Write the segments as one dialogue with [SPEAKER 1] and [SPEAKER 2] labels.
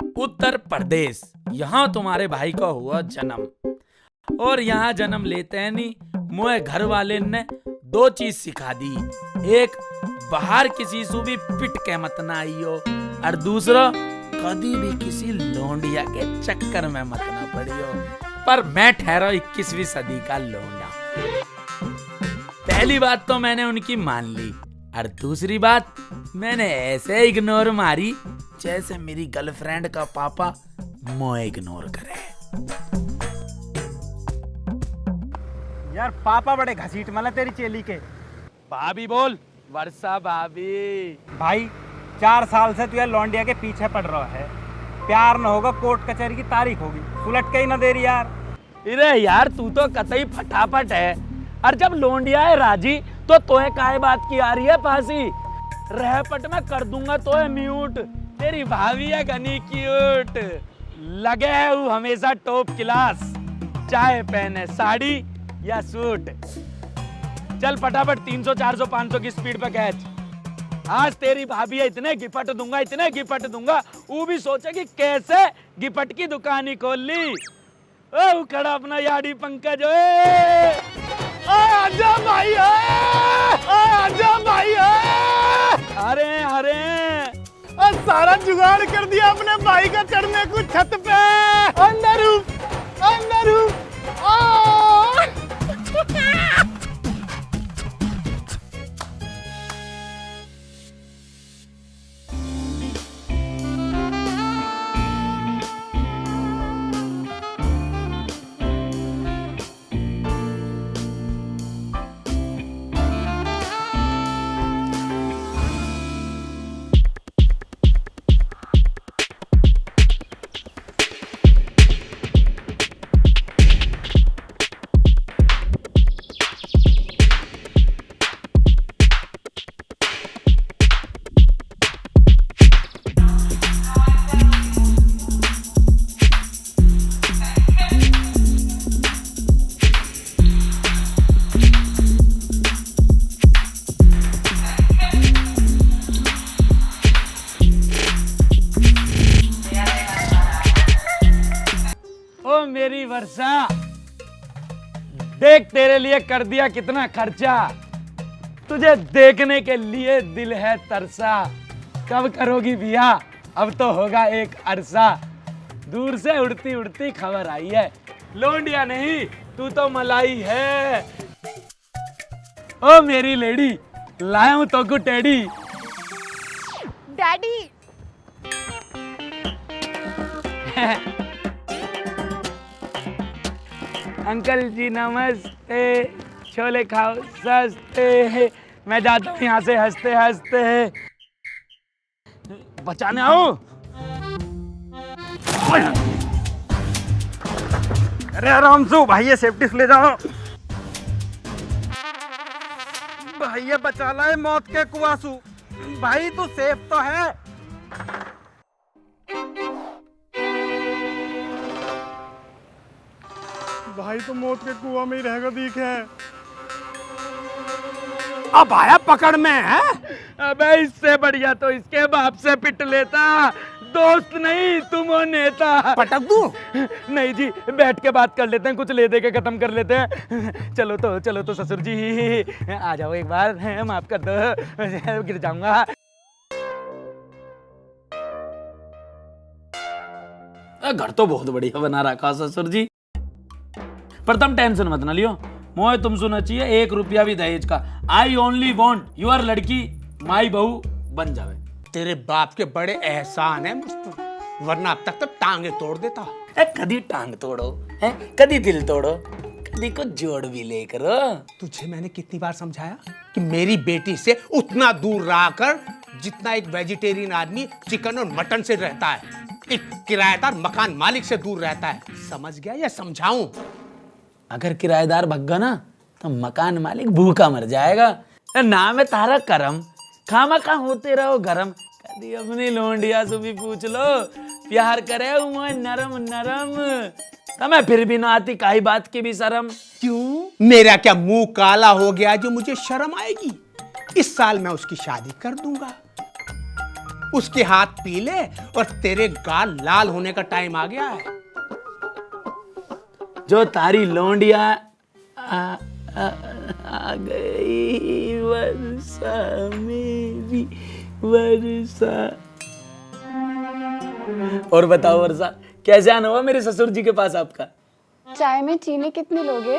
[SPEAKER 1] उत्तर प्रदेश। यहाँ तुम्हारे भाई का हुआ जन्म और यहाँ जन्म लेते हैं नहीं मोए घर वाले ने दो चीज सिखा दी। एक, बाहर किसी से भी पिट के मत ना आइयो, और दूसरा, कभी भी किसी लोंडिया के चक्कर में मत ना पड़ियो। पर मैं ठहरा 21वीं सदी का लोंडा। पहली बात तो मैंने उनकी मान ली, और दूसरी बात मैंने ऐसे इग्नोर मारी जैसे मेरी गर्लफ्रेंड का पापा मोए इग्नोर करे।
[SPEAKER 2] यार पापा बड़े घसीट मला तेरी चेली के।
[SPEAKER 1] भाभी बोल। वर्षा भाभी।
[SPEAKER 2] भाई 4 साल से तू यार लौंडिया के पीछे पड़ रहा है। प्यार न होगा कोर्ट कचहरी की तारीख होगी, सुलट के ही न दे रही यार।
[SPEAKER 1] अरे यार तू तो कतई फटाफट है, और जब लौंडिया है राजी तो तोहे काहे बात की आ रही है फांसी। रहपट में कर दूंगा तोहे म्यूट। तेरी भाभी है घनी क्यूट, लगे है वो हमेशा टॉप क्लास, चाहे पहने साड़ी या सूट। चल फटाफट 300 400 500 की स्पीड पे कैच। आज तेरी भाभी है, इतने गिफ्ट दूंगा, इतने गिफ्ट दूंगा, वो भी सोचे कि कैसे गिफ्ट की दुकान ही खोल ली। ओ खड़ा अपना याडी पंकज। आजा भाई, आजा भाई। अरे अरे
[SPEAKER 2] सारा जुगाड़ कर दिया अपने भाई का चढ़ने को छत पे। अंदर
[SPEAKER 1] मेरी वर्षा, देख तेरे लिए कर दिया कितना खर्चा, तुझे देखने के लिए दिल है तरसा। कब करोगी बियाह, अब तो होगा एक अरसा। दूर से उड़ती उड़ती खबर आई है, लौंडिया नहीं तू तो मलाई है। ओ मेरी लेडी, लाया हूं तो को टेडी।
[SPEAKER 3] डैडी
[SPEAKER 1] अंकल जी नमस्ते, छोले खाओ सस्ते। मैं जाता हूँ यहाँ से हंसते हंसते। बचाने आओ।
[SPEAKER 2] अरे आराम से भैया, सेफ्टी से ले जाओ। भैया बचा लाए मौत के कुआसू। भाई तू सेफ तो है। भाई तो मौत के कुआं में ही रहेगा, दीख है।
[SPEAKER 1] अब आया पकड़ में है। अबे इससे बढ़िया तो इसके बाप से पिट लेता। दोस्त नहीं तुम हो नेता।
[SPEAKER 2] पटक दूं?
[SPEAKER 1] नहीं जी, बैठ के बात कर लेते हैं, कुछ ले दे के खत्म कर लेते हैं। चलो तो ससुर जी आ जाओ एक बार, माफ कर दो, गिर जाऊंगा। घर तो बहुत बढ़िया बना रखा ससुर जी, पर तुम टेंशन मत ना लियो। मोए तुम सुना चाहिए 1 रुपया भी दहेज का। आई ओनली वॉन्ट योर लड़की माई बहू बन जावे।
[SPEAKER 4] तेरे बाप के बड़े एहसान है मुझ पर, वरना अब तक तो टांगे तोड़ देता।
[SPEAKER 1] कदी टांग तोड़ो है, कदी दिल तोड़ो, कदी को जोड़ भी ले करो।
[SPEAKER 4] तुझे मैंने कितनी बार समझाया कि मेरी बेटी से उतना दूर रह कर जितना एक वेजिटेरियन आदमी चिकन और मटन से रहता है, एक किराएदार मकान मालिक से दूर रहता है। समझ गया या समझाऊं?
[SPEAKER 1] अगर किराएदार भग्गा ना तो मकान मालिक भूखा मर जाएगा। नाम है तारा करम, खामा खा होते रहो गरम। कदी अपनी लोंडिया से भी पूछ लो, प्यार करे मैं नरम नरम। मैं फिर भी ना आती काई बात की भी शर्म।
[SPEAKER 4] क्यों? मेरा क्या मुंह काला हो गया जो मुझे शर्म आएगी? इस साल मैं उसकी शादी कर दूंगा। उसके हाथ पीले और तेरे गाल लाल होने का टाइम आ गया है।
[SPEAKER 1] जो तारी लौंडिया आ गई वर्षा मेरी वर्षा। और बताओ वर्षा, कैसे आना हुआ मेरे ससुर जी के पास आपका?
[SPEAKER 3] चाय में चीनी कितनी लोगे?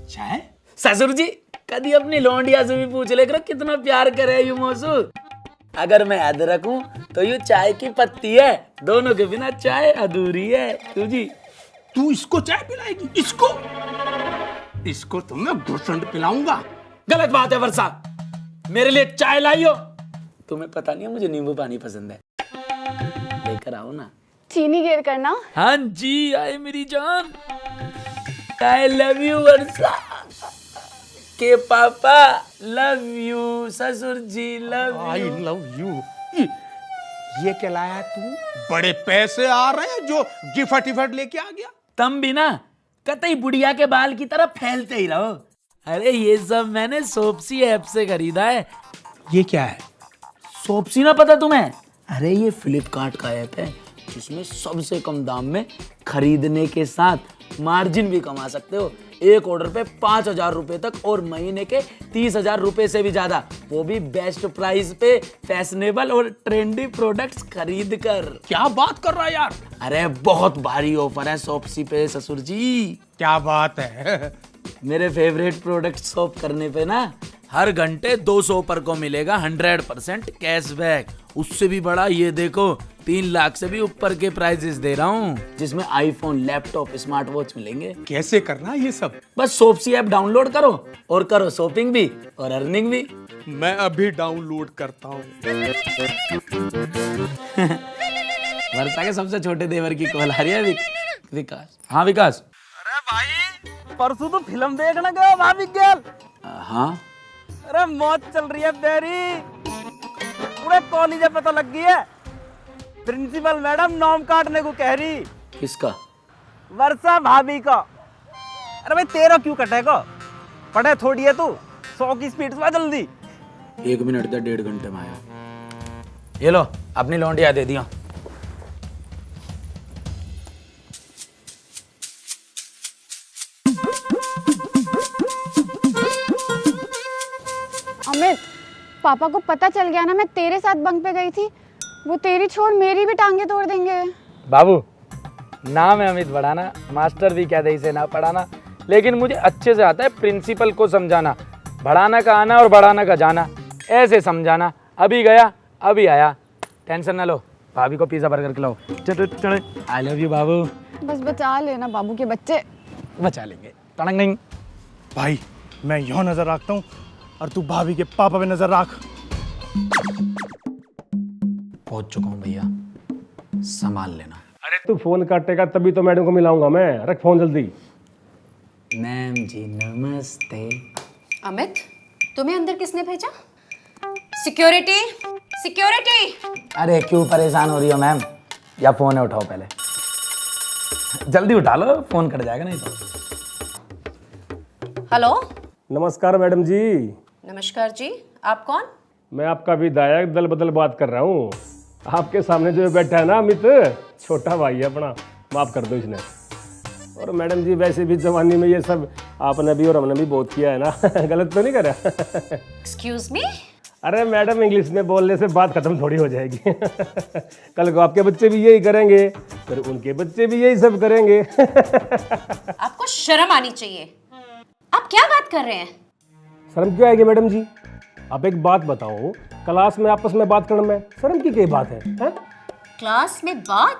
[SPEAKER 1] चाय? ससुर जी कभी अपनी लौंडिया से भी पूछ ले करो कितना प्यार करे यू मौसू। अगर मैं अदरक हूं तो यू चाय की पत्ती है, दोनों के बिना चाय अधूरी है। तुझी
[SPEAKER 4] तू इसको चाय पिलाएगी? इसको तो मैं घुसंड पिलाऊंगा।
[SPEAKER 1] गलत बात है वर्षा, मेरे लिए चाय लाइयो। तुम्हें पता नहीं है मुझे नींबू पानी पसंद है, लेकर आओ ना।
[SPEAKER 3] चीनी गिर करना।
[SPEAKER 1] हाँ जी आए मेरी जान। आई लव यू वर्षा के पापा लव यू, ससुर जी love
[SPEAKER 4] I
[SPEAKER 1] you.
[SPEAKER 4] Love you. ये क्या लाया तू? बड़े पैसे आ रहे हैं जो गिफ्ट इफट लेके आ गया।
[SPEAKER 1] तुम भी ना कतई बुढ़िया के बाल की तरह फैलते ही रहो। अरे ये सब मैंने सोप्सी ऐप से खरीदा है।
[SPEAKER 4] ये क्या है?
[SPEAKER 1] सोप्सी ना पता तुम्हें? अरे ये फ्लिपकार्ट का ऐप है जिसमें सबसे कम दाम में खरीदने के साथ मार्जिन भी कमा सकते हो। एक ऑर्डर पे 5,000 रुपए तक और महीने के 30,000 रुपए से भी ज्यादा, वो भी बेस्ट प्राइस पे फैशनेबल और ट्रेंडी प्रोडक्ट्स खरीद कर।
[SPEAKER 4] क्या बात कर रहा है यार?
[SPEAKER 1] अरे बहुत भारी ऑफर है शॉप्सी पे ससुर जी।
[SPEAKER 4] क्या बात है?
[SPEAKER 1] मेरे फेवरेट प्रोडक्ट शॉप करने पे ना हर घंटे 200 पर को मिलेगा 100% कैशबैक। उससे भी बड़ा ये देखो 3 लाख से भी ऊपर के प्राइजेस दे रहा हूँ, जिसमें आईफोन, लैपटॉप, स्मार्ट वॉच मिलेंगे।
[SPEAKER 4] कैसे करना ये सब?
[SPEAKER 1] बस शॉप्सी ऐप डाउनलोड करो और करो शॉपिंग भी और अर्निंग भी।
[SPEAKER 4] मैं अभी डाउनलोड करता हूँ।
[SPEAKER 1] वर्षा के सबसे छोटे देवर की कॉल आ रही है। विकास। हाँ विकास।
[SPEAKER 2] अरे भाई परसों तो फिल्म देखने गया भाभी गेल।
[SPEAKER 1] हाँ
[SPEAKER 2] अरे मौज चल रही है बेरी, पूरे कॉलेज पे तो लग गई है। प्रिंसिपल मैडम नाम काटने को कह रही।
[SPEAKER 1] किसका?
[SPEAKER 2] वर्षा भाभी का। अरे भाई तेरा क्यों कटेगा? पढ़े थोड़ी है तू, 100 की स्पीड से जल्दी।
[SPEAKER 1] 1 मिनट दे, 1.5 घंटे में आया। ये लो अपनी लौंडिया दे दिया।
[SPEAKER 3] अमित, पापा को पता चल गया ना मैं तेरे साथ बंक पे गई थी, वो तेरी छोड़ मेरी भी टांगे तोड़ देंगे।
[SPEAKER 1] बाबू नाम है अमित बढ़ाना, मास्टर भी कहते इसे ना पढ़ाना, लेकिन मुझे अच्छे से आता है प्रिंसिपल को समझाना। बढ़ाना का आना और बढ़ाना का जाना, ऐसे समझाना। अभी गया अभी आया, टेंशन ना लो। भाभी को पिज्जा बर्गर खिलाओ। चलो आई लव यू बाबू।
[SPEAKER 3] बस बचा लेना बाबू के बच्चे।
[SPEAKER 1] बचा लेंगे। तड़ंग नहीं।
[SPEAKER 5] भाई मैं यहाँ नजर रखता हूँ और तू भाभी के पापा पे नजर रख।
[SPEAKER 1] पहुंच चुका हूँ भैया, संभाल लेना।
[SPEAKER 6] अरे तू फोन काटेगा तभी तो मैडम को मिलाऊंगा मैं। रख फोन जल्दी।
[SPEAKER 1] मैम जी नमस्ते।
[SPEAKER 7] अमित, तुम्हें अंदर किसने भेजा? Security, security.
[SPEAKER 1] अरे क्यों परेशान हो रही हो मैम? या फोन है उठाओ पहले, जल्दी उठा लो, फोन कट जाएगा नहीं तो।
[SPEAKER 7] हेलो।
[SPEAKER 6] नमस्कार मैडम जी।
[SPEAKER 7] नमस्कार जी, आप कौन?
[SPEAKER 6] मैं आपका विधायक दल बदल बात कर रहा हूँ। आपके सामने जो बैठा है ना अमित, छोटा भाई है अपना, माफ कर दो इसने। और मैडम जी वैसे भी जवानी में ये सब आपने भी और हमने भी बहुत किया है ना। गलत तो नहीं करा?
[SPEAKER 7] Excuse me.
[SPEAKER 6] अरे मैडम इंग्लिश में बोलने से बात खत्म थोड़ी हो जाएगी। कल को आपके बच्चे भी यही करेंगे, फिर उनके बच्चे भी यही सब करेंगे।
[SPEAKER 7] आपको शर्म आनी चाहिए। आप क्या बात कर रहे हैं?
[SPEAKER 6] शर्म क्यों आएगी मैडम जी? आप एक बात बताओ, क्लास में आपस में बात करने में शर्म की क्या बात है, हैं?
[SPEAKER 7] क्लास में बात?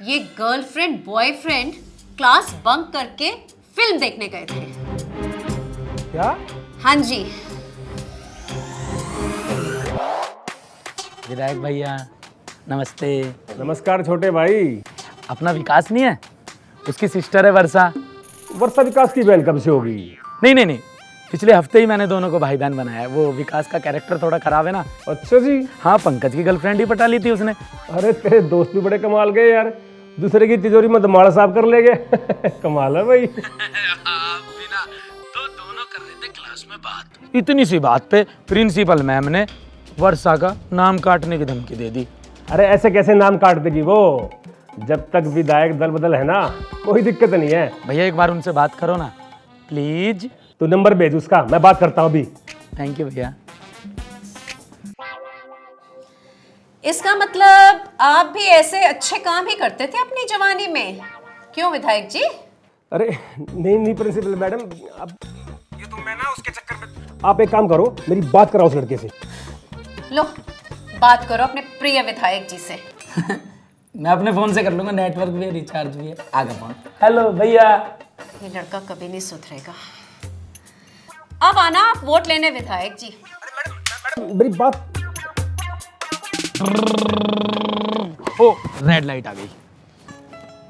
[SPEAKER 7] ये गर्लफ्रेंड बॉयफ्रेंड क्लास बंक करके फिल्म देखने गए थे।
[SPEAKER 6] क्या?
[SPEAKER 7] हाँ जी।
[SPEAKER 1] विधायक भैया नमस्ते।
[SPEAKER 6] नमस्कार छोटे भाई।
[SPEAKER 1] अपना विकास नहीं है, उसकी सिस्टर है वर्षा।
[SPEAKER 6] वर्षा विकास की बहन कब से होगी?
[SPEAKER 1] नहीं, पिछले हफ्ते ही मैंने दोनों को भाई बहन बनाया है। वो विकास का कैरेक्टर थोड़ा खराब है ना।
[SPEAKER 6] अच्छा जी।
[SPEAKER 1] हाँ, पंकज की गर्लफ्रेंड ही पटा ली थी उसने।
[SPEAKER 6] अरे तेरे दोस्त भी बड़े कमाल गए यार, दूसरे की तिजोरी में दमाड़ा साफ कर ले गए। कमाल है भाई।
[SPEAKER 1] तो दोनों कर रहे थे क्लास में बात। इतनी सी बात पे प्रिंसिपल मैम ने वर्षा का नाम काटने की धमकी दे दी।
[SPEAKER 6] अरे ऐसे कैसे नाम काट देगी वो? जब तक विधायक दल बदल है ना, कोई दिक्कत नहीं है।
[SPEAKER 1] भैया एक बार उनसे बात करो ना प्लीज।
[SPEAKER 6] तू नंबर भेज उसका, मैं बात करता हूँ अभी।
[SPEAKER 1] थैंक यू भैया।
[SPEAKER 7] इसका मतलब आप भी ऐसे अच्छे काम ही करते थे अपनी जवानी में, क्यों विधायक जी?
[SPEAKER 6] अरे नहीं प्रिंसिपल मैडम, अब ये तो मैं ना उसके चक्कर में। आप एक काम करो, मेरी बात कराओ उस लड़के से।
[SPEAKER 7] लो बात करो अपने प्रिय विधायक जी से।
[SPEAKER 1] मैं अपने फोन से कर लूंगा, नेटवर्क भी है, रिचार्ज भी है। आगे फोन। हेलो भैया।
[SPEAKER 7] ये लड़का कभी नहीं सुधरेगा। अब आना आप वोट लेने विधायक जी।
[SPEAKER 6] मेरी बात।
[SPEAKER 1] ओ रेड लाइट आ गई।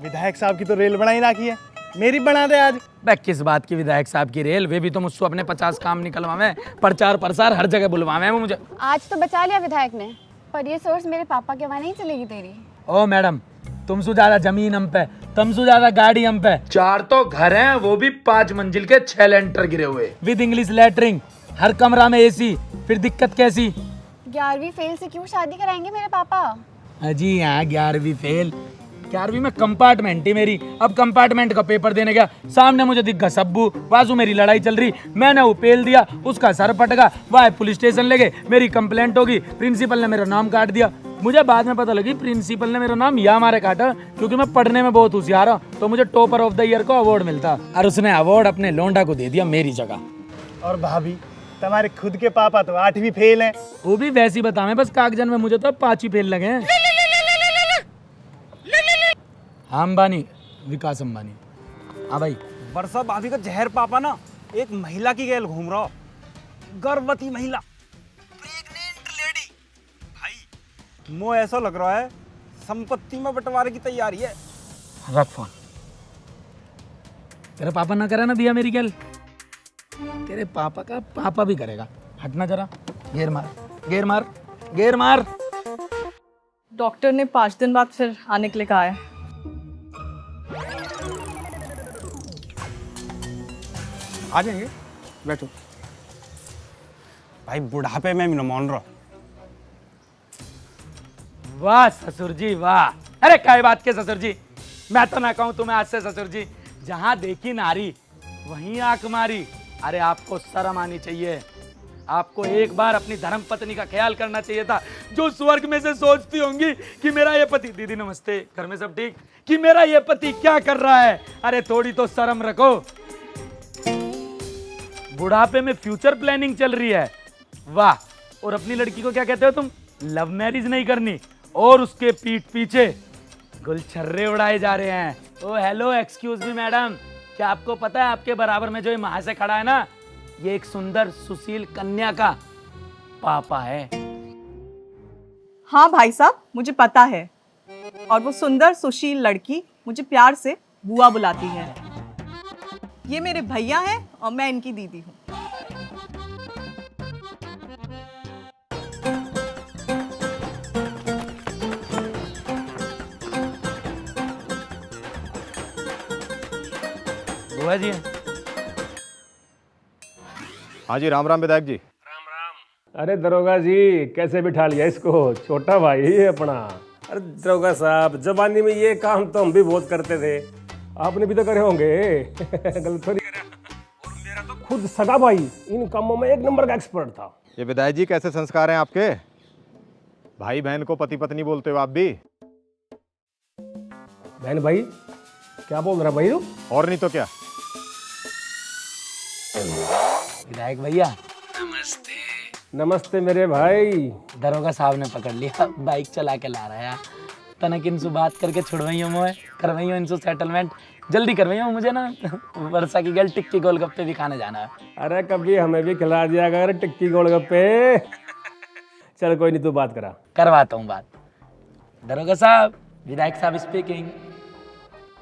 [SPEAKER 5] विधायक साहब की तो रेल बनाई ना की है, मेरी बना दे आज।
[SPEAKER 1] बे किस बात की विधायक साहब की रेल? वे भी तो मुझसे अपने 50 काम निकलवावे, प्रचार प्रसार हर जगह बुलवावे वो मुझे।
[SPEAKER 3] आज तो बचा लिया विधायक ने, पर ये सोर्स मेरे पापा के वहाँ नहीं चलेगी तेरी।
[SPEAKER 1] ओ मैडम, तुमसे ज्यादा जमीन हम पे, तुमसे ज्यादा गाड़ी हम पे। 4 तो घर हैं, वो भी 5 मंजिल के 6 लेंटर गिरे हुए, विद इंग्लिश लेटरिंग, हर कमरा में एसी। फिर दिक्कत कैसी?
[SPEAKER 3] 11वीं फेल से क्यों शादी कराएंगे मेरे पापा?
[SPEAKER 1] अजी यहाँ 11वीं फेल, 11वीं में कंपार्टमेंट ही मेरी। अब कंपार्टमेंट का पेपर देने गया, सामने मुझे दिख गया सब्बू, बाजू मेरी लड़ाई चल रही, मैंने वो पेल दिया, उसका सर पटका, वह पुलिस स्टेशन ले गए, मेरी कंप्लेंट होगी, प्रिंसिपल ने मेरा नाम काट दिया। मुझे बाद में पता लगी प्रिंसिपल ने मेरा नाम या मारे काटा क्योंकि मैं पढ़ने में बहुत होशियार हूँ, तो मुझे टॉपर ऑफ द ईयर को अवार्ड मिलता, और उसने अवार्ड अपने लोंडा को दे दिया मेरी जगह।
[SPEAKER 5] और भाभी, तुम्हारे खुद के पापा तो 8वीं फेल हैं।
[SPEAKER 1] वो भी वैसी बतावे, बस कागजन में मुझे तो 5 ही फेल लगे हैं। अंबानी, विकास अंबानी। हाँ भाई।
[SPEAKER 2] वर्षा भाभी का जहर पापा ना एक महिला की गैल घूम रहा, गर्भवती महिला, प्रेग्नेंट लेडी। भाई मो ऐसा लग रहा है संपत्ति में बंटवारे की तैयारी है।
[SPEAKER 1] रख फोन। तेरे पापा ना करा ना दिया मेरी गैल, तेरे पापा का पापा भी करेगा। हटना जरा, गेर मार गेर मार गेर मार।
[SPEAKER 8] डॉक्टर ने 5 दिन बाद फिर आने के लिए कहा है।
[SPEAKER 2] आ जाएंगे, बैठो। भाई बुढ़ापे में भी न मान रहा।
[SPEAKER 1] वाह ससुर जी वाह। अरे क्या बात के ससुर जी, मैं तो ना कहूं तुम्हें आज से ससुर जी, जहां देखी नारी वहीं आंख मारी। अरे आपको शर्म आनी चाहिए, आपको एक बार अपनी धर्म पत्नी का ख्याल करना चाहिए था, जो स्वर्ग में से सोचती होंगी कि मेरा ये पति, दीदी नमस्ते, घर में सब ठीक, कि मेरा ये पति क्या कर रहा है। अरे थोड़ी तो शर्म रखो। बुढ़ापे में फ्यूचर प्लानिंग चल रही है, वाह। और अपनी लड़की को क्या कहते हो तुम? लव मैरिज नहीं करनी, और उसके पीठ पीछे गुलछर्रे उड़ाए जा रहे हैं। ओ हेलो एक्सक्यूज मी मैडम, क्या आपको पता है आपके बराबर में जो ये महाशय खड़ा है ना, ये एक सुंदर सुशील कन्या का पापा है।
[SPEAKER 8] हाँ भाई साहब, मुझे पता है। और वो सुंदर सुशील लड़की मुझे प्यार से बुआ बुलाती है। ये मेरे भैया हैं और मैं इनकी दीदी हूँ।
[SPEAKER 1] बुआ जी।
[SPEAKER 9] हाँ जी, राम राम विधायक जी।
[SPEAKER 6] अरे दरोगा जी, कैसे बिठा लिया इसको? छोटा भाई है अपना। अरे दरोगा साहब, जवानी में ये काम तो हम भी बहुत करते थे, आपने भी तो करे होंगे। गलत थोड़ी करा। और मेरा तो खुद सगा भाई इन कामों में 1 नंबर का एक्सपर्ट था।
[SPEAKER 9] ये विधायक जी कैसे संस्कार हैं आपके? भाई बहन को पति पत्नी बोलते हो आप भी?
[SPEAKER 6] बहन भाई क्या बोल रहा भाई तू?
[SPEAKER 9] और नहीं तो क्या।
[SPEAKER 1] विधायक भैया नमस्ते।
[SPEAKER 6] नमस्ते मेरे भाई।
[SPEAKER 1] दरोगा साहब ने पकड़ लिया, बाइक चला के ला रहा है। तनक इनसे बात करके छुड़वाइयो मोए, करवाइयो इनसे सेटलमेंट, जल्दी करवाइयो। मुझे ना वर्षा की गल टिक्की गोलगप्पे भी खाने जाना है।
[SPEAKER 6] अरे कभी हमें भी खिला दिया कर टिक्की गोलगप्पे। चल कोई नहीं, तू बात करा।
[SPEAKER 1] करवाता हूँ बात। दरोगा साहब, विधायक साहब स्पीकिंग।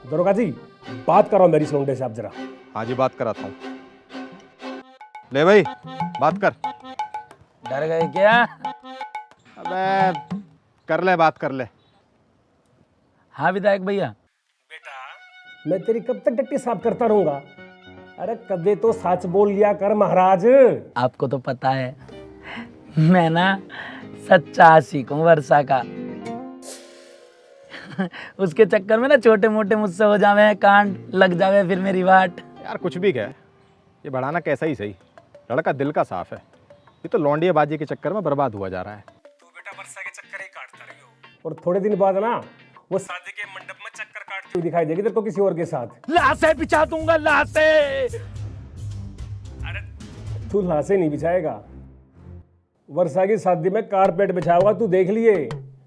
[SPEAKER 6] दरोगा जी बात करो मेरी सोंडे से आप जरा।
[SPEAKER 9] हाँ जी, बात कराता हूँ। ले भाई बात कर।
[SPEAKER 1] डर गए क्या?
[SPEAKER 9] अबे कर ले, बात कर ले।
[SPEAKER 1] हाँ विधायक भैया।
[SPEAKER 6] बेटा मैं तेरी कब तक टट्टी साफ करता रहूंगा? अरे कभी तो सच बोल लिया कर महाराज।
[SPEAKER 1] आपको तो पता है मैं ना सच्चा आशिक हूँ वर्षा का। उसके चक्कर में ना छोटे मोटे मुझसे हो जावे कांड, लग जावे फिर मेरी वाट।
[SPEAKER 9] यार कुछ भी कह, ये बढ़ाना कैसा ही सही, लड़का दिल का साफ है। ये तो लौंडिया बाजी के चक्कर में बर्बाद हुआ जा रहा है।
[SPEAKER 5] तू बेटा वर्षा के चक्कर ही काटता रही हो।
[SPEAKER 6] और थोड़े दिन बाद ना वो शादी के मंडप में चक्कर काटती हुई दिखाई देगी तेरे को किसी और के साथ।
[SPEAKER 1] लाशें बिछा दूंगा, लाशें।
[SPEAKER 6] अरे तू लाशें नहीं बिछाएगा, वर्षा की शादी में कारपेट बिछाएगा तू, देख लिए,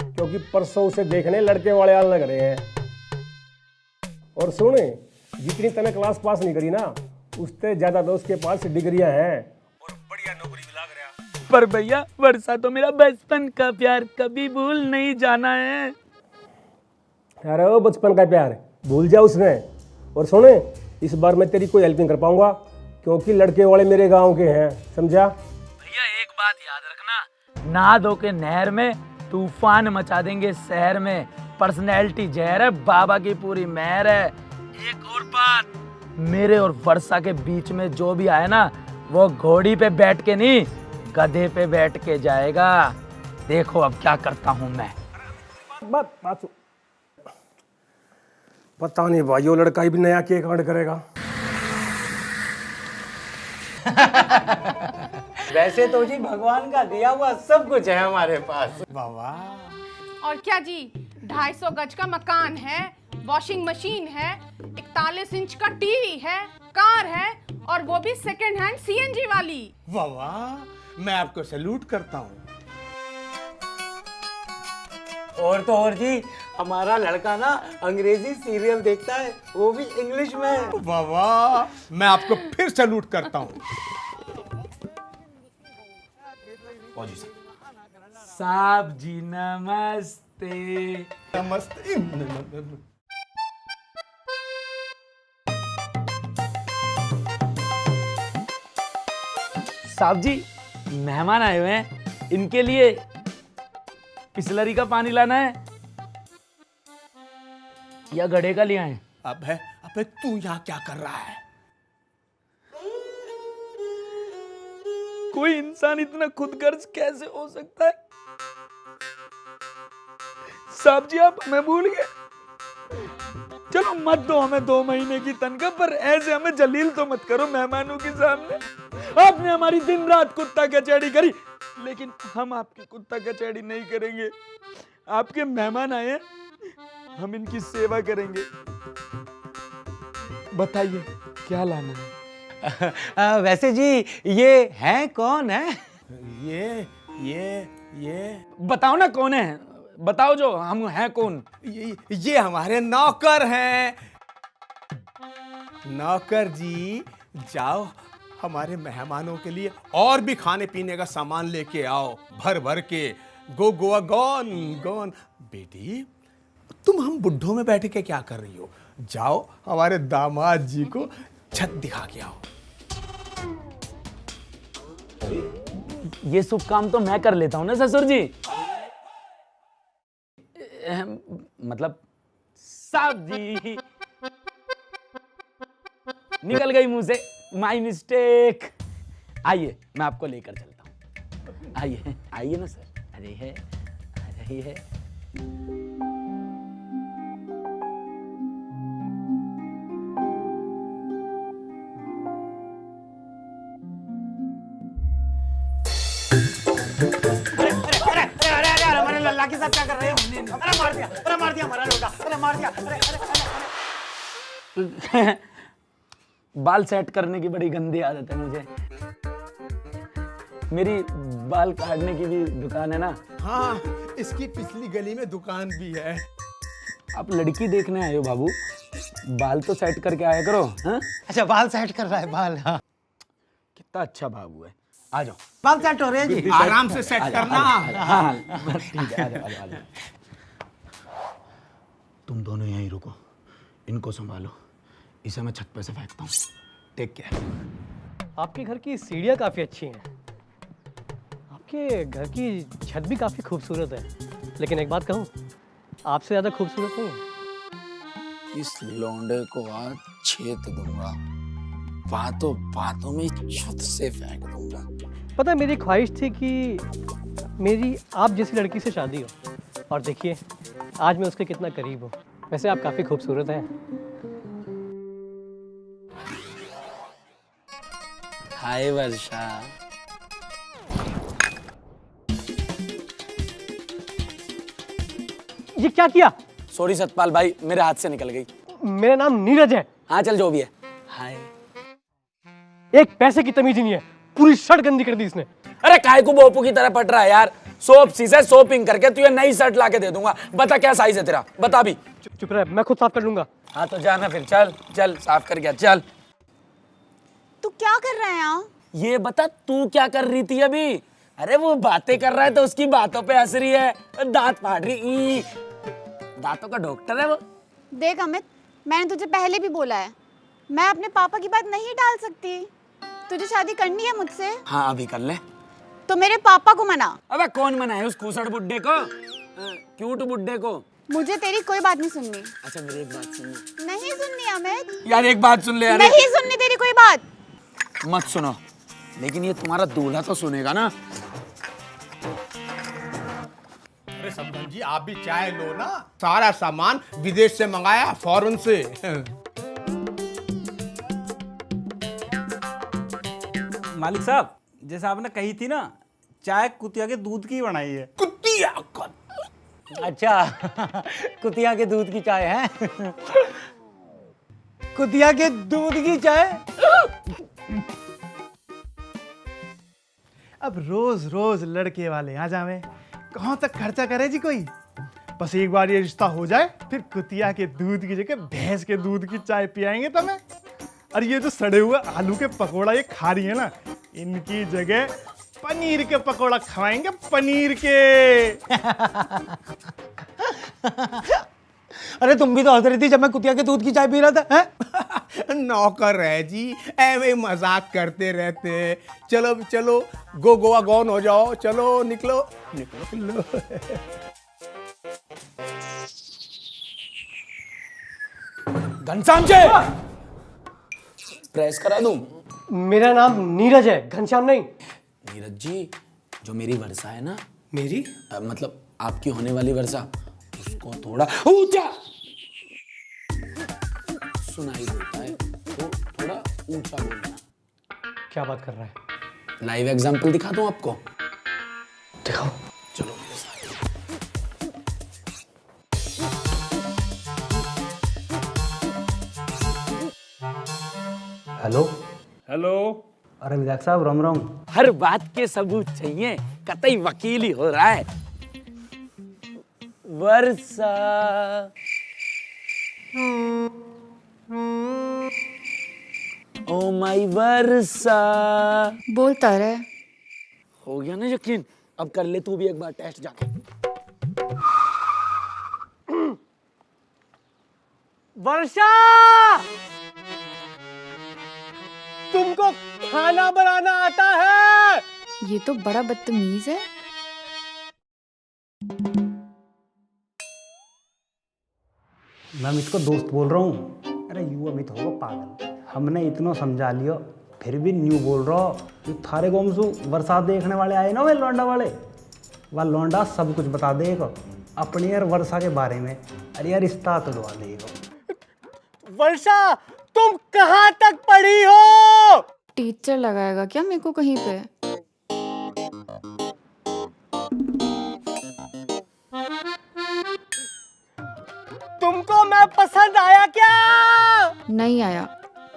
[SPEAKER 6] क्योंकि परसों उसे देखने लड़के वाले आने लग रहे हैं। और सुन, जितनी तने क्लास पास नहीं करी ना, उससे ज्यादा तो उसके पास डिग्रियां हैं और बढ़िया नौकरी भी लग रहा।
[SPEAKER 1] पर भैया वर्षा तो मेरा बचपन का प्यार, कभी भूल नहीं जाना है।
[SPEAKER 6] अरे वो बचपन का प्यार भूल जा उसने। और सुन, इस बार मैं तेरी कोई हेल्प नहीं कर पाऊंगा, क्योंकि लड़के वाले मेरे गांव के हैं, समझा?
[SPEAKER 1] भैया एक बात याद रखना, नहा धो के नहर में तूफान मचा देंगे शहर में। पर्सनैलिटी जहर है, बाबा की पूरी मेहर है। एक और बात, मेरे और वर्षा के बीच में जो भी आए ना, वो घोड़ी पे बैठ के नहीं, गधे पे बैठ के जाएगा। देखो अब क्या करता हूँ मैं।
[SPEAKER 6] बात पता नहीं भाई, वो लड़का ही भी नया केक कांड करेगा।
[SPEAKER 2] वैसे तो जी भगवान का दिया हुआ सब कुछ है हमारे पास।
[SPEAKER 10] और क्या जी, 250 गज का मकान है, वॉशिंग मशीन है, 41 इंच का टीवी है, कार है, और वो भी सेकंड हैंड सीएनजी वाली।
[SPEAKER 4] वाह वाह, मैं आपको सैल्यूट करता हूँ।
[SPEAKER 2] और तो और जी, हमारा लड़का ना अंग्रेजी सीरियल देखता है, वो भी इंग्लिश में।
[SPEAKER 4] वाह वाह, मैं आपको फिर सैल्यूट करता हूँ।
[SPEAKER 1] साहब जी नमस्ते।
[SPEAKER 4] नमस्ते।
[SPEAKER 1] साहब जी मेहमान आए हुए हैं, इनके लिए बिसलरी का पानी लाना है या गड्ढे का ले आए?
[SPEAKER 4] अबे तू यहाँ क्या कर रहा है?
[SPEAKER 1] कोई इंसान इतना खुदगर्ज कैसे हो सकता है? साहब जी आप हमें भूल गए। चलो मत दो हमें 2 महीने की तनख्वाह, पर ऐसे हमें जलील तो मत करो मेहमानों के सामने। आपने हमारी दिन रात कुत्ता कचहरी करी, लेकिन हम आपकी कुत्ता कचहरी नहीं करेंगे। आपके मेहमान आए हैं, हम इनकी सेवा करेंगे। बताइए क्या लाना है?
[SPEAKER 2] वैसे जी ये है कौन है?
[SPEAKER 4] ये
[SPEAKER 1] बताओ ना कौन है, बताओ जो हम हैं कौन।
[SPEAKER 4] ये हमारे नौकर हैं। नौकर जी, जाओ हमारे मेहमानों के लिए और भी खाने पीने का सामान लेके आओ, भर भर के। गो गोवा गॉन गॉन। बेटी तुम हम बुड्ढों में बैठ के क्या कर रही हो? जाओ हमारे दामाद जी को छत दिखा के आओ।
[SPEAKER 1] ये शुभ काम तो मैं कर लेता हूँ ना ससुर जी। मतलब साहब जी, निकल गई मुंह से, माय मिस्टेक। आइए मैं आपको लेकर चलता हूँ। आइए आइए ना सर। अरे है।
[SPEAKER 2] हमारे लल्ला के साथ क्या कर रहे हो? अरे मार दिया हमारा लोटा, अरे मार दिया।
[SPEAKER 1] बाल सेट करने की बड़ी गंदी आदत है मुझे। मेरी बाल काटने की भी दुकान है ना।
[SPEAKER 4] हाँ, इसकी पिछली गली में दुकान भी है।
[SPEAKER 1] आप लड़की देखने आए हो बाबू, बाल तो सेट करके आया करो। हाँ?
[SPEAKER 2] अच्छा बाल सेट कर रहा है बाल। हाँ
[SPEAKER 1] कितना अच्छा बाबू है। आ जाओ।
[SPEAKER 2] बाल सेट हो रहे हैं जी।
[SPEAKER 4] आराम से सेट करना।
[SPEAKER 1] हाँ ठीक है, आ जाओ। तुम दोनों यहीं रुको, इनको संभालो, इसे मैं छत पे से फेंकता हूँ। Take care.
[SPEAKER 11] आपके घर की सीढ़ियाँ काफ़ी अच्छी हैं, आपके घर की छत भी काफ़ी खूबसूरत है, लेकिन एक बात कहूँ, आपसे ज़्यादा खूबसूरत नहीं है।
[SPEAKER 1] इस लौंडे को आज छेद दूंगा, बातों बातों में छत से फेंक दूंगा।
[SPEAKER 11] पता है मेरी ख्वाहिश थी कि मेरी आप जैसी लड़की से शादी हो, और देखिए आज मैं उसके कितना करीब हूँ। वैसे आप काफ़ी खूबसूरत हैं।
[SPEAKER 1] हाय वर्षा।
[SPEAKER 11] ये क्या किया?
[SPEAKER 1] सॉरी सतपाल भाई, मेरे हाथ से निकल गई।
[SPEAKER 11] मेरा नाम नीरज है।
[SPEAKER 1] हाँ चल जो भी है। हाय।
[SPEAKER 11] एक पैसे की तमीज ही नहीं है, पूरी शर्ट गंदी कर दी इसने।
[SPEAKER 1] अरे काय को बोपू की तरह पट रहा है यार। सोप सीसे सोपिंग करके तुझे नई शर्ट लाके दे दूंगा। बता क्या साइज है तेरा, बता भी।
[SPEAKER 11] चुप रह, मैं खुद साफ कर लूंगा।
[SPEAKER 1] हाँ तो जाना फिर, चल चल साफ कर गया, चल।
[SPEAKER 3] तू क्या कर रहा है यहाँ?
[SPEAKER 1] ये बता तू क्या कर रही थी अभी? अरे वो बातें कर रहा है तो उसकी बातों पे हंस रही है, दांत फाड़ रही। दांतों का डॉक्टर है वो।
[SPEAKER 3] देख अमित, मैंने तुझे पहले भी बोला है, मैं अपने पापा की बात नहीं टाल सकती। तुझे शादी करनी है मुझसे?
[SPEAKER 1] हाँ अभी कर ले।
[SPEAKER 3] तो मेरे पापा को मना।
[SPEAKER 1] अबे कौन मनाए उस खूसड़ बुड्ढे को, क्यूट बुड्ढे को?
[SPEAKER 3] मुझे तेरी कोई बात नहीं सुननी।
[SPEAKER 1] अच्छा मेरी एक बात सुनना।
[SPEAKER 3] नहीं सुननी अमित।
[SPEAKER 1] यार एक बात सुन ले यार।
[SPEAKER 3] नहीं सुननी तेरी कोई बात।
[SPEAKER 1] मत सुनो, लेकिन ये तुम्हारा दूल्हा तो सुनेगा ना।
[SPEAKER 4] अरे समधन जी आप भी चाय लो ना, सारा सामान विदेश से मंगाया, फॉरेन से।
[SPEAKER 2] मालिक साहब, जैसे आपने कही थी ना, चाय कुतिया के दूध की बनाई है।
[SPEAKER 4] कुतिया
[SPEAKER 11] अच्छा कुतिया के दूध की चाय है। कुतिया के दूध की चाय।
[SPEAKER 5] अब रोज रोज लड़के वाले आ जावे, कहाँ तक खर्चा करे जी कोई। बस एक बार ये रिश्ता हो जाए, फिर कुतिया के दूध की जगह भैंस के दूध की चाय पियाएंगे तुम्हें। और ये जो सड़े हुए आलू के पकोड़ा ये खा रही है ना, इनकी जगह पनीर के पकोड़ा खवाएंगे, पनीर के।
[SPEAKER 11] अरे तुम भी तो हंस रही थी जब मैं कुतिया के दूध की चाय पी रहा था, हैं?
[SPEAKER 4] नौकर है जी, ऐवे मजाक करते रहते। चलो चलो, गोवा गॉन हो जाओ, चलो निकलो निकलो।
[SPEAKER 1] घनश्याम जी, प्रेस करा दूं?
[SPEAKER 11] मेरा नाम नीरज है, घनश्याम नहीं।
[SPEAKER 1] नीरज जी, जो मेरी वर्षा है ना,
[SPEAKER 11] मेरी
[SPEAKER 1] मतलब आपकी होने वाली वर्षा, उसको थोड़ा ऊंचा सुनाई देता है, तो थोड़ा ऊंचा बोलना।
[SPEAKER 11] क्या बात कर रहा है?
[SPEAKER 1] लाइव एग्जांपल दिखा दूं आपको?
[SPEAKER 11] दिखाओ।
[SPEAKER 1] चलो मेरे साथ।
[SPEAKER 11] Hello
[SPEAKER 6] hello.
[SPEAKER 2] अरे विधायक साहब राम राम।
[SPEAKER 1] हर बात के सबूत चाहिए, कतई वकील ही हो रहा है। वर्षा, ओ माय वर्षा।
[SPEAKER 3] बोलता रहे।
[SPEAKER 1] हो गया ना यकीन? अब कर ले तू भी एक बार टेस्ट जाके।
[SPEAKER 11] वर्षा, तुमको खाना बनाना आता है?
[SPEAKER 3] ये तो बड़ा बदतमीज है।
[SPEAKER 2] मैं अमित को दोस्त बोल रहा हूँ। अरे यू अमित होगा पागल, हमने इतना समझा लियो फिर भी न्यू बोल रहा हो। ये थारे गाँव से बरसात देखने वाले आए ना, वे लौंडा वाले, वह लौंडा सब कुछ बता देगा अपनी यार वर्षा के बारे में। अरे यार रिश्ता तोड़वा देगा।
[SPEAKER 11] वर्षा तुम कहाँ तक पढ़ी हो?
[SPEAKER 3] टीचर लगाएगा क्या मेरे को कहीं पे?
[SPEAKER 11] तुमको मैं पसंद आया क्या?
[SPEAKER 3] नहीं आया,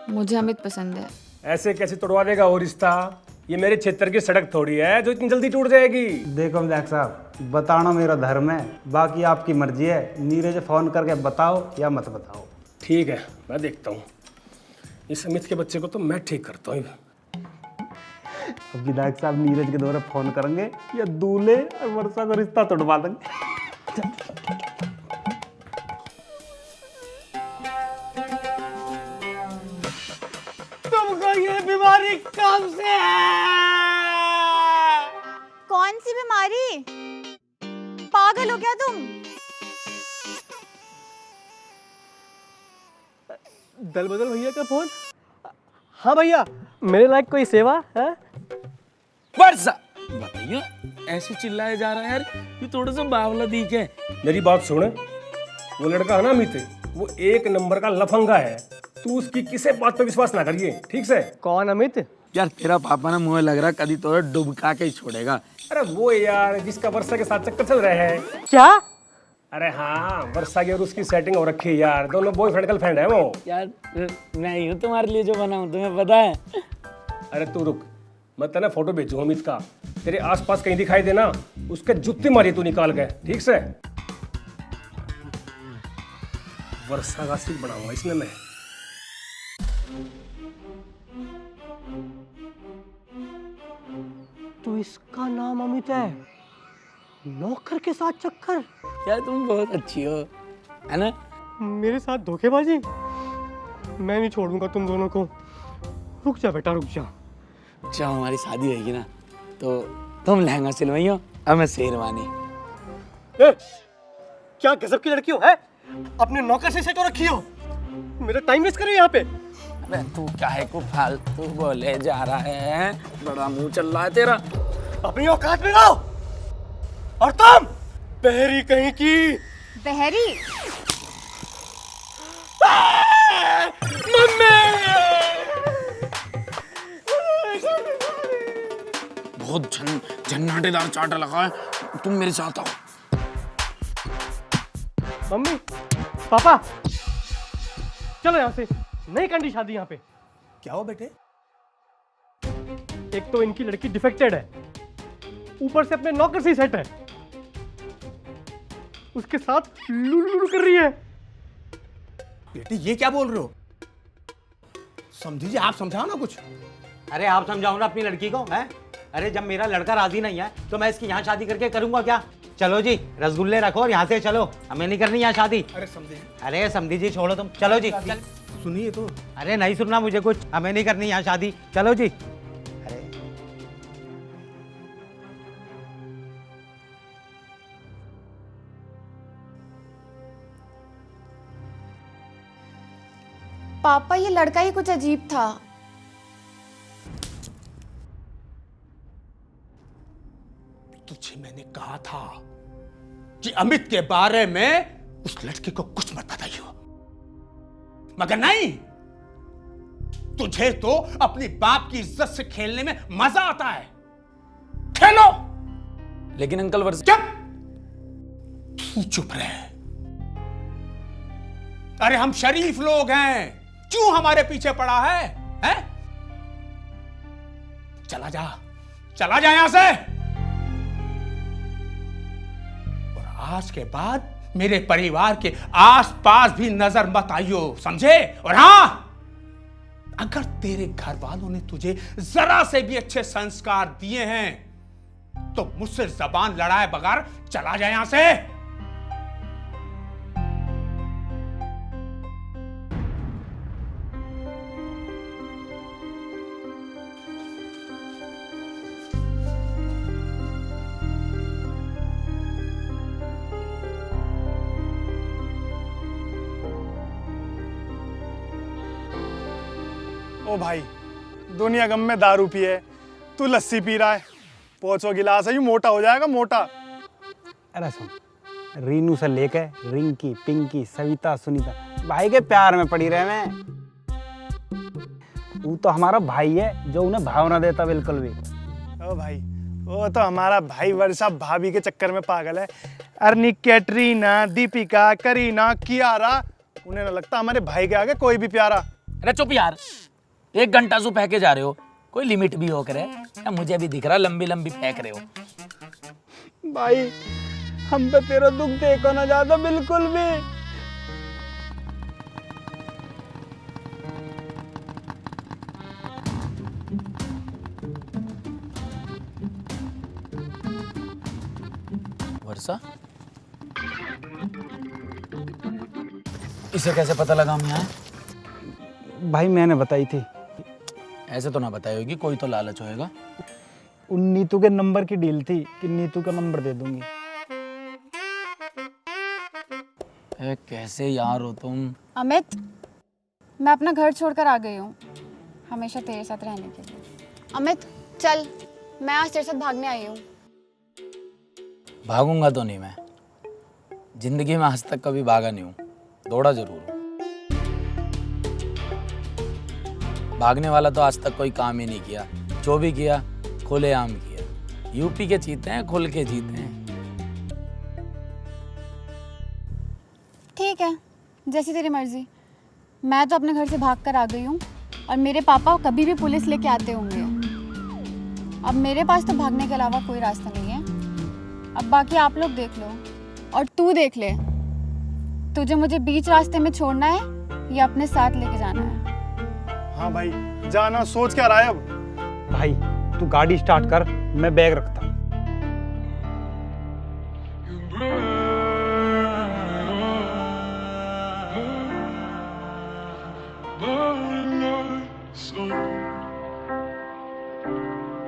[SPEAKER 3] मुझे अमित पसंद है।
[SPEAKER 6] ऐसे कैसे तोड़वा देगा वो रिश्ता? ये मेरे क्षेत्र की सड़क थोड़ी है जो इतनी जल्दी टूट जाएगी।
[SPEAKER 2] देखो विधायक साहब, बताना मेरा धर्म है, बाकी आपकी मर्जी है। नीरज फोन करके बताओ या मत बताओ।
[SPEAKER 6] ठीक है, मैं देखता हूँ। इस अमित के बच्चे को तो मैं ठीक करता हूँ।
[SPEAKER 2] अब विधायक साहब नीरज के द्वारा फोन करेंगे या दूल्हे और वर्षा का रिश्ता तोड़वा देंगे।
[SPEAKER 11] तुमको ये बीमारी कब से है?
[SPEAKER 3] कौन सी बीमारी? पागल हो क्या तुम?
[SPEAKER 11] दल बदल भैया का फोन। हाँ भैया, मेरे लायक कोई सेवा है?
[SPEAKER 1] वर्षा। बताइए ऐसे चिल्लाए जा रहा है यार, ये थोड़ा सा बावला दिख है।
[SPEAKER 6] मेरी बात सुन, वो लड़का है ना अमित, वो एक नंबर का लफंगा है। तू उसकी किसी बात पे विश्वास ना करिए, ठीक से?
[SPEAKER 11] कौन अमित?
[SPEAKER 1] यार तेरा पापा ना मुझे लग रहा कभी तो डुबका के ही छोड़ेगा।
[SPEAKER 6] अरे वो यार जिसका वर्षा के साथ चक्कर चल रहे हैं।
[SPEAKER 11] क्या?
[SPEAKER 6] अरे हाँ, वर्षा की और उसकी सेटिंग हो रखी है यार, दोनों बॉयफ्रेंड गर्लफ्रेंड है वो।
[SPEAKER 1] यार मैं ही हूँ तुम्हारे लिए जो बनाऊँ, तुम्हें पता है।
[SPEAKER 6] अरे तू रुक, मैं तेना फोटो भेजूँ अमित का, तेरे आसपास कहीं दिखाई देना उसके जुत्ते मारी तू निकाल के, ठीक से? वर्षा का सिर बनाऊंगा इसमें मैं।
[SPEAKER 11] तो इसका नाम अमित है, नौकर के साथ चक्कर।
[SPEAKER 1] यार तुम बहुत अच्छी हो, है ना?
[SPEAKER 11] मेरे साथ धोखेबाजी? मैं नहीं छोड़ूंगा तुम दोनों को। रुक जा बेटा, रुक जा।
[SPEAKER 1] जब हमारी शादी होगी ना तो तुम लहंगा सिलवाइयो और मैं शेरवानी।
[SPEAKER 11] क्या गजब की लड़की हो, है? अपने नौकर से सेट हो रखी हो, मेरा टाइम वेस्ट कर रही है यहाँ पे।
[SPEAKER 1] अबे तू क्या है को फालतू बोले जा रहा है, बड़ा मुंह चल रहा है तेरा।
[SPEAKER 11] अपनी औकात में रहो। और तुम बहरी कहीं की।
[SPEAKER 3] बहरी?
[SPEAKER 1] बहुत झन्नाटेदार चाटा लगा है, तुम मेरे साथ आओ।
[SPEAKER 11] मम्मी, पापा, चलो यहाँ से, नहीं करनी शादी यहाँ पे।
[SPEAKER 4] क्या हो बेटे?
[SPEAKER 11] एक तो इनकी लड़की डिफेक्टेड है, ऊपर से अपने नौकर से ही सेट है, उसके साथ लुलु कर रही है।
[SPEAKER 4] बेटे ये क्या बोल रहे हो? समझिए, आप समझाओ ना कुछ।
[SPEAKER 12] अरे आप समझाओ ना अपनी लड़की को। है अरे जब मेरा लड़का राजी नहीं है तो मैं इसकी यहाँ शादी करके करूंगा क्या? चलो जी रसगुल्ले रखो और यहाँ से चलो, हमें नहीं करनी यहाँ शादी। अरे समझी जी छोड़ो तुम, चलो जी।
[SPEAKER 4] सुनिए तो।
[SPEAKER 12] अरे नहीं सुनना मुझे कुछ, हमें नहीं करनी यहाँ शादी, चलो जी। अरे
[SPEAKER 3] पापा ये लड़का ही कुछ अजीब था।
[SPEAKER 4] तुझे मैंने कहा था कि अमित के बारे में उस लड़के को कुछ मत बताइयो, मगर नहीं, तुझे तो अपनी बाप की इज्जत से खेलने में मजा आता है। खेलो।
[SPEAKER 1] लेकिन अंकल वर्षा।
[SPEAKER 4] तू चुप रहे। अरे हम शरीफ लोग हैं, क्यों हमारे पीछे पड़ा है? हैं? चला जा, चला जा यहां से। और आज के बाद मेरे परिवार के आसपास भी नजर मत आइयो, समझे? और हां, अगर तेरे घर वालों ने तुझे जरा से भी अच्छे संस्कार दिए हैं तो मुझसे जबान लड़ाए बगैर चला जाए यहां से।
[SPEAKER 5] ओ भाई, दुनिया गम में दारू पिए, तू लस्सी पी रहा है। पोछो गिलास है, यूं मोटा हो जाएगा, मोटा।
[SPEAKER 2] अरे सुन, रीनू से लेके रिंकी, पिंकी, सविता, सुनीता भाई के प्यार में पड़ी रहे मैं। वो तो हमारा भाई है जो उन्हें भावना देता बिल्कुल भी।
[SPEAKER 5] ओ भाई, वो तो हमारा भाई वर्षा भाभी के चक्कर में पागल है। अर्नी, कैटरीना, दीपिका, करीना, कियारा, उन्हें ना लगता हमारे भाई के आगे कोई भी प्यारा।
[SPEAKER 1] अरे चुप यार, 1 घंटा से फेंके जा रहे हो, कोई लिमिट भी हो करे। या मुझे भी दिख रहा लंबी लंबी फेंक रहे हो।
[SPEAKER 2] भाई हम तो तेरा दुख देखो ना ज्यादा बिल्कुल भी।
[SPEAKER 1] वर्षा, इसे कैसे पता लगा हम यहाँ?
[SPEAKER 2] भाई मैंने बताई थी।
[SPEAKER 1] ऐसे तो ना बताई होगी, कोई तो लालच होएगा।
[SPEAKER 2] उन नीतू के नंबर की डील थी कि नीतू का नंबर दे दूंगी।
[SPEAKER 1] कैसे यार हो तुम?
[SPEAKER 3] अमित, मैं अपना घर छोड़कर आ गई हूँ, हमेशा तेरे साथ रहने के लिए। अमित चल, मैं आज तेरे साथ भागने आई हूँ।
[SPEAKER 1] भागूंगा तो नहीं मैं, जिंदगी में आज तक कभी भागा नहीं हूँ, दौड़ा जरूर हूँ। भागने वाला तो आज तक कोई काम ही नहीं किया, जो भी किया खुलेआम किया। यूपी के चीते हैं, खुल के जीते हैं।
[SPEAKER 3] ठीक है, जैसी तेरी मर्जी। मैं तो अपने घर से भाग कर आ गई हूँ और मेरे पापा कभी भी पुलिस लेके आते होंगे। अब मेरे पास तो भागने के अलावा कोई रास्ता नहीं है। अब बाकी आप लोग देख लो और तू देख ले, तुझे मुझे बीच रास्ते में छोड़ना है या अपने साथ लेके जाना है।
[SPEAKER 5] हाँ भाई, जाना सोच क्या रहा है अब?
[SPEAKER 2] भाई तू गाड़ी स्टार्ट कर, मैं बैग रखता हूँ।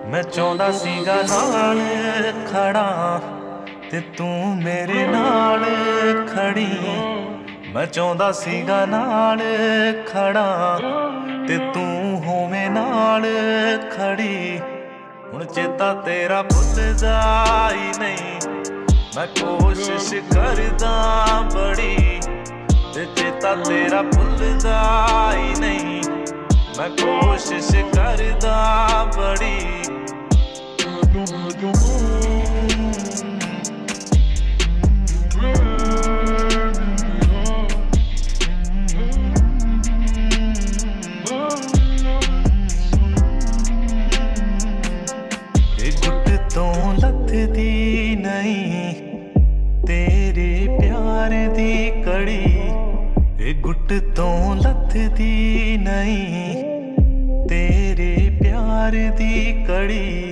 [SPEAKER 13] मैं चाहता सीगा नाल खड़ा ते तू मेरे नाल खड़ी। मैं चाहता सीगा नाल खड़ा ते तू होवे नाल खड़ी। हुण चेता तेरा भुलदा ही नहीं, मैं कोशिश करदा बड़ी ते चेता तेरा भुलदा ही नहीं, मैं कोशिश करदा बड़ी। लथदी नहीं तेरे प्यार दी कड़ी। गुट तो लथदी नहीं तेरे प्यार दी कड़ी।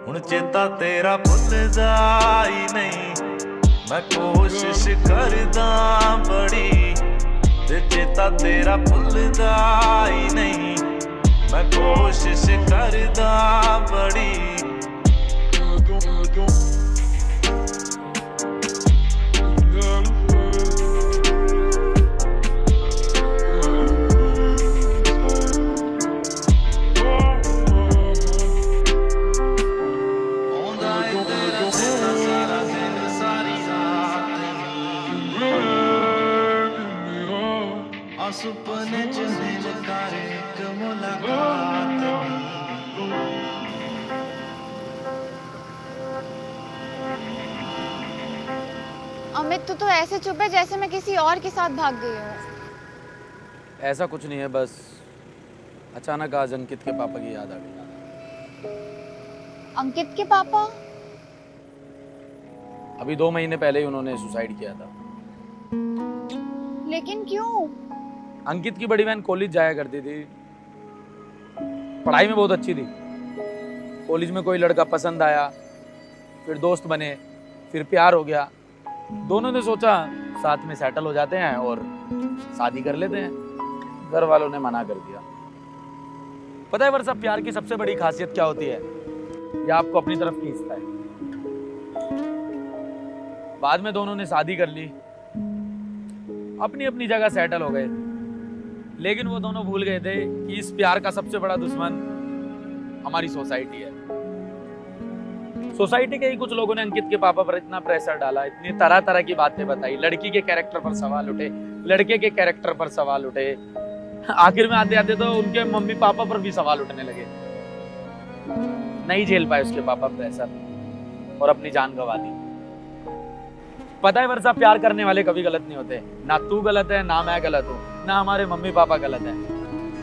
[SPEAKER 13] हुण चेता तेरा भुलदा ही नहीं, मैं कोशिश करदा बड़ी ते चेता तेरा भुलदा ही नहीं, मैं कोशिश करदा बड़ी। सुपने च दिल कर एक मुलाकात।
[SPEAKER 3] अमित, तू तो ऐसे चुप है जैसे मैं किसी और के साथ भाग गई हूँ।
[SPEAKER 1] ऐसा कुछ नहीं है, बस अचानक आज अंकित के पापा की याद आ गई।
[SPEAKER 3] अंकित के पापा?
[SPEAKER 1] अभी 2 महीने पहले ही उन्होंने सुसाइड किया था।
[SPEAKER 3] लेकिन क्यों?
[SPEAKER 1] अंकित की बड़ी बहन कॉलेज जाया करती थी, पढ़ाई में बहुत अच्छी थी। कॉलेज में कोई लड़का पसंद आया, फिर दोस्त बने, फिर प्यार हो गया। दोनों ने सोचा साथ में सेटल हो जाते हैं और शादी कर लेते हैं। घर वालों ने मना कर दिया। पता है वर्षा, प्यार की सबसे बड़ी खासियत क्या होती है? यह आपको अपनी तरफ खींचता है। बाद में दोनों ने शादी कर ली, अपनी अपनी जगह सेटल हो गए। लेकिन वो दोनों भूल गए थे कि इस प्यार का सबसे बड़ा दुश्मन हमारी सोसाइटी है। सोसाइटी के ही कुछ लोगों ने अंकित के पापा पर इतना प्रेशर डाला, इतनी तरह तरह की बातें बताई, लड़की के कैरेक्टर पर सवाल उठे, लड़के के कैरेक्टर पर सवाल उठे। आखिर में आते आते तो उनके मम्मी पापा पर भी सवाल उठने लगे। नहीं झेल पाए उसके पापा प्रेशर और अपनी जान गंवा दी। पता है वर्षा, प्यार करने वाले कभी गलत नहीं होते। ना तू गलत है, ना मैं गलत हूँ, ना हमारे मम्मी पापा गलत है।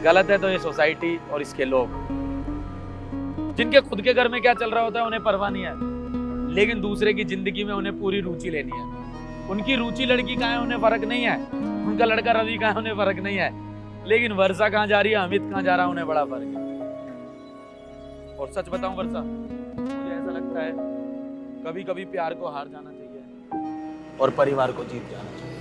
[SPEAKER 1] गलत है तो ये सोसाइटी और इसके लोग, जिनके खुद के घर में क्या चल रहा होता है उन्हें परवाह नहीं है, लेकिन दूसरे की जिंदगी में उन्हें पूरी रुचि लेनी है। उनकी रुचि लड़की कहाँ है उन्हें फर्क नहीं है, उनका लड़का रवि कहाँ है उन्हें फर्क नहीं है, लेकिन वर्षा कहाँ जा रही है, अमित कहाँ जा रहा है, उन्हें बड़ा फर्क है। और सच बताऊं वर्षा, मुझे ऐसा लगता है कभी कभी प्यार को हार जाना चाहिए और परिवार को जीत जाना चाहिए।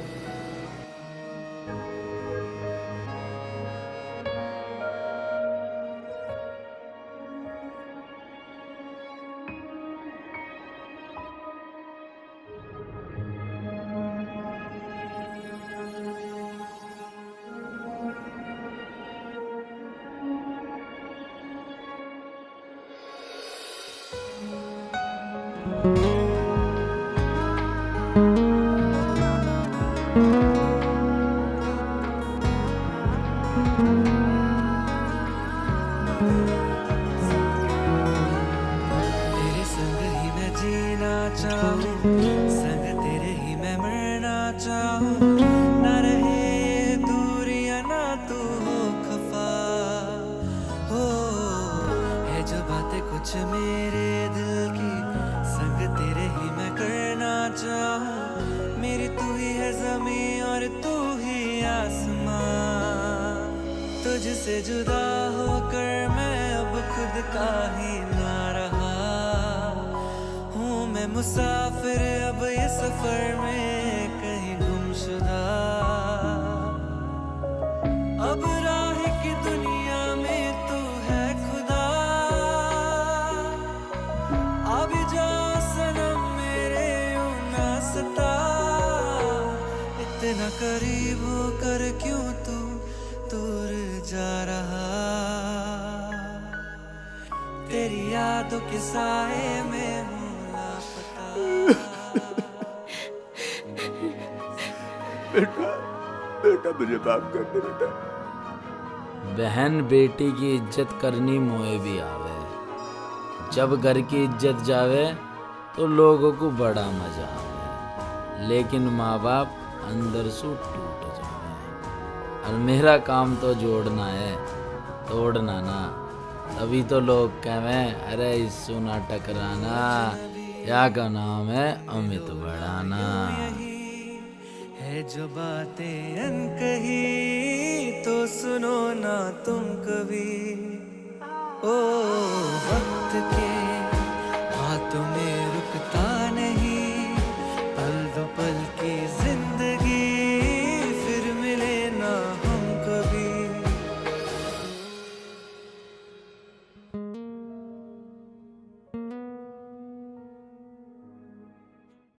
[SPEAKER 13] तुझसे जुदा होकर मैं अब खुद का ही ना रहा हूँ मैं मुसाफिर अब ये सफर में कहीं गुमशुदा अब राह की दुनिया में तू है खुदा अब जा सनम मेरे यूं ना सता इतना करीब होकर क्यों तू दूर जा रहा तेरी यादों के साए में हूँ लापता
[SPEAKER 1] बेटा मुझे माफ कर दे बेटा। बहन बेटी की इज्जत करनी मोए भी आवे जब घर की इज्जत जावे तो लोगों को बड़ा मजा आवे लेकिन माँ बाप अंदर से टूट जावे और मेरा काम तो जोड़ना है तोड़ना ना तभी तो लोग कहें अरे इससे ना टकराना या का नाम है अमित बढ़ाना
[SPEAKER 13] है जो बातें अनकही तो सुनो ना तुम कभी ओ वक्त के